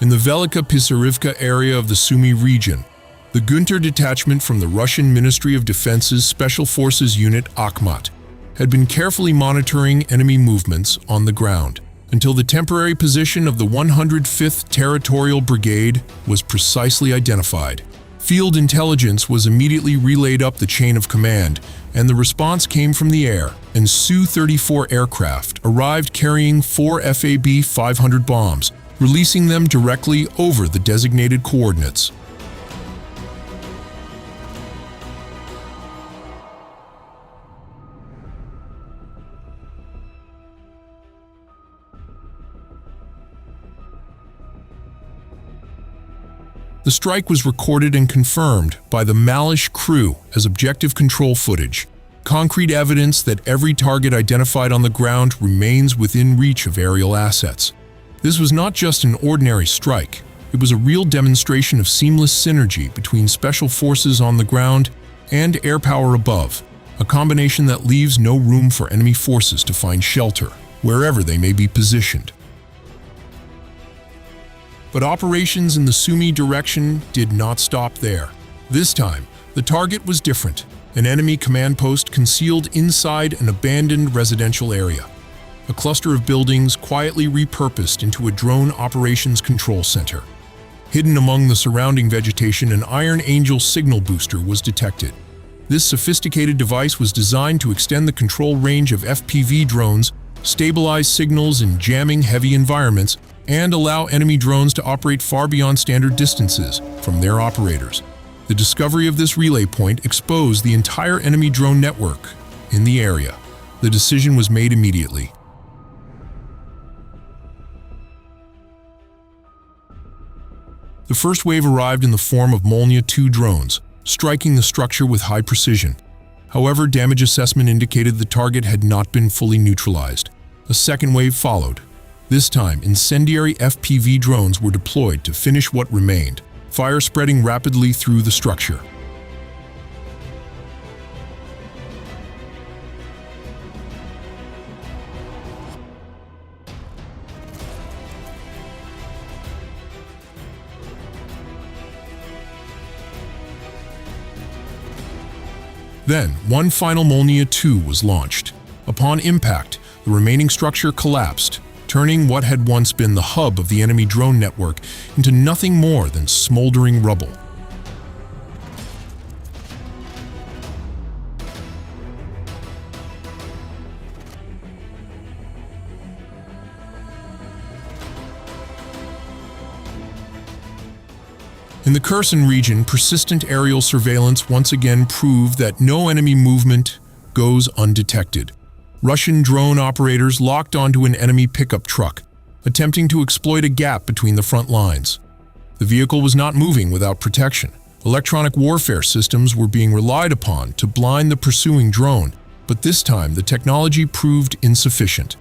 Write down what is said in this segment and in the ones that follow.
In the Velika Pisarivka area of the Sumy region, the Günter detachment from the Russian Ministry of Defense's Special Forces Unit Akhmat had been carefully monitoring enemy movements on the ground until the temporary position of the 105th Territorial Brigade was precisely identified. Field intelligence was immediately relayed up the chain of command, and the response came from the air, and Su-34 aircraft arrived carrying 4 FAB-500 bombs, releasing them directly over the designated coordinates. The strike was recorded and confirmed by the Malish crew as objective control footage, concrete evidence that every target identified on the ground remains within reach of aerial assets. This was not just an ordinary strike, it was a real demonstration of seamless synergy between special forces on the ground and air power above, a combination that leaves no room for enemy forces to find shelter, wherever they may be positioned. But operations in the Sumy direction did not stop there. This time, the target was different, an enemy command post concealed inside an abandoned residential area. A cluster of buildings quietly repurposed into a drone operations control center. Hidden among the surrounding vegetation, an Iron Angel signal booster was detected. This sophisticated device was designed to extend the control range of FPV drones, stabilize signals in jamming heavy environments, and allow enemy drones to operate far beyond standard distances from their operators. The discovery of this relay point exposed the entire enemy drone network in the area. The decision was made immediately. The first wave arrived in the form of Molnia-2 drones, striking the structure with high precision. However, damage assessment indicated the target had not been fully neutralized. A second wave followed. This time, incendiary FPV drones were deployed to finish what remained, fire spreading rapidly through the structure. Then, one final Molnia-2 was launched. Upon impact, the remaining structure collapsed, turning what had once been the hub of the enemy drone network into nothing more than smoldering rubble. In the Kherson region, persistent aerial surveillance once again proved that no enemy movement goes undetected. Russian drone operators locked onto an enemy pickup truck, attempting to exploit a gap between the front lines. The vehicle was not moving without protection. Electronic warfare systems were being relied upon to blind the pursuing drone, but this time the technology proved insufficient.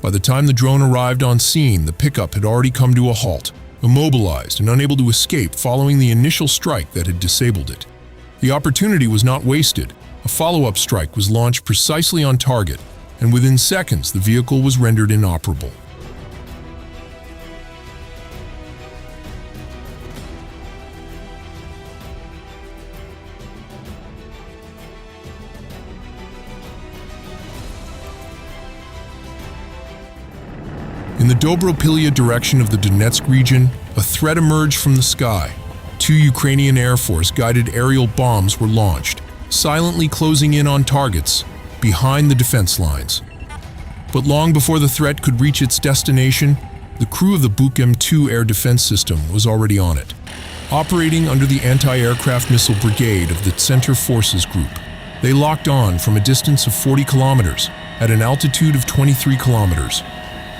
By the time the drone arrived on scene, the pickup had already come to a halt, immobilized and unable to escape following the initial strike that had disabled it. The opportunity was not wasted. A follow-up strike was launched precisely on target, and within seconds the vehicle was rendered inoperable. In the Dobropillia direction of the Donetsk region, a threat emerged from the sky. 2 Ukrainian Air Force guided aerial bombs were launched, silently closing in on targets behind the defense lines. But long before the threat could reach its destination, the crew of the Buk-M2 air defense system was already on it, operating under the anti-aircraft missile brigade of the Center Forces Group. They locked on from a distance of 40 kilometers at an altitude of 23 kilometers.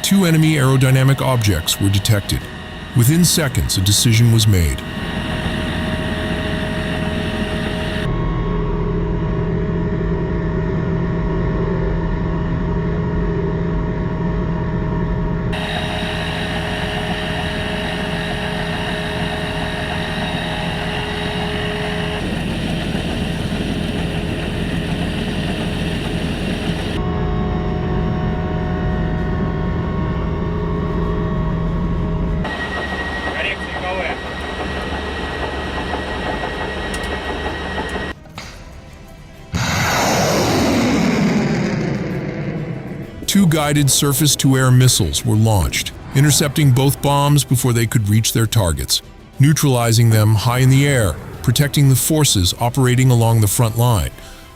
2 enemy aerodynamic objects were detected. Within seconds, a decision was made. Two guided surface-to-air missiles were launched, intercepting both bombs before they could reach their targets, neutralizing them high in the air, protecting the forces operating along the front line.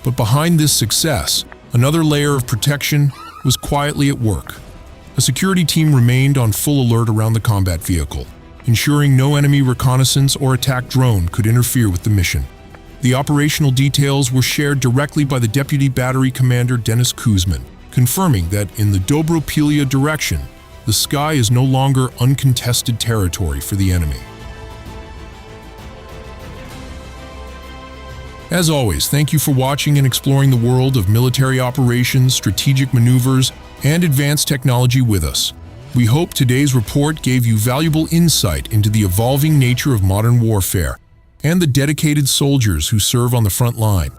But behind this success, another layer of protection was quietly at work. A security team remained on full alert around the combat vehicle, ensuring no enemy reconnaissance or attack drone could interfere with the mission. The operational details were shared directly by the Deputy Battery Commander Denis Kuzmin, confirming that in the Dobropillia direction, the sky is no longer uncontested territory for the enemy. As always, thank you for watching and exploring the world of military operations, strategic maneuvers, and advanced technology with us. We hope today's report gave you valuable insight into the evolving nature of modern warfare and the dedicated soldiers who serve on the front line.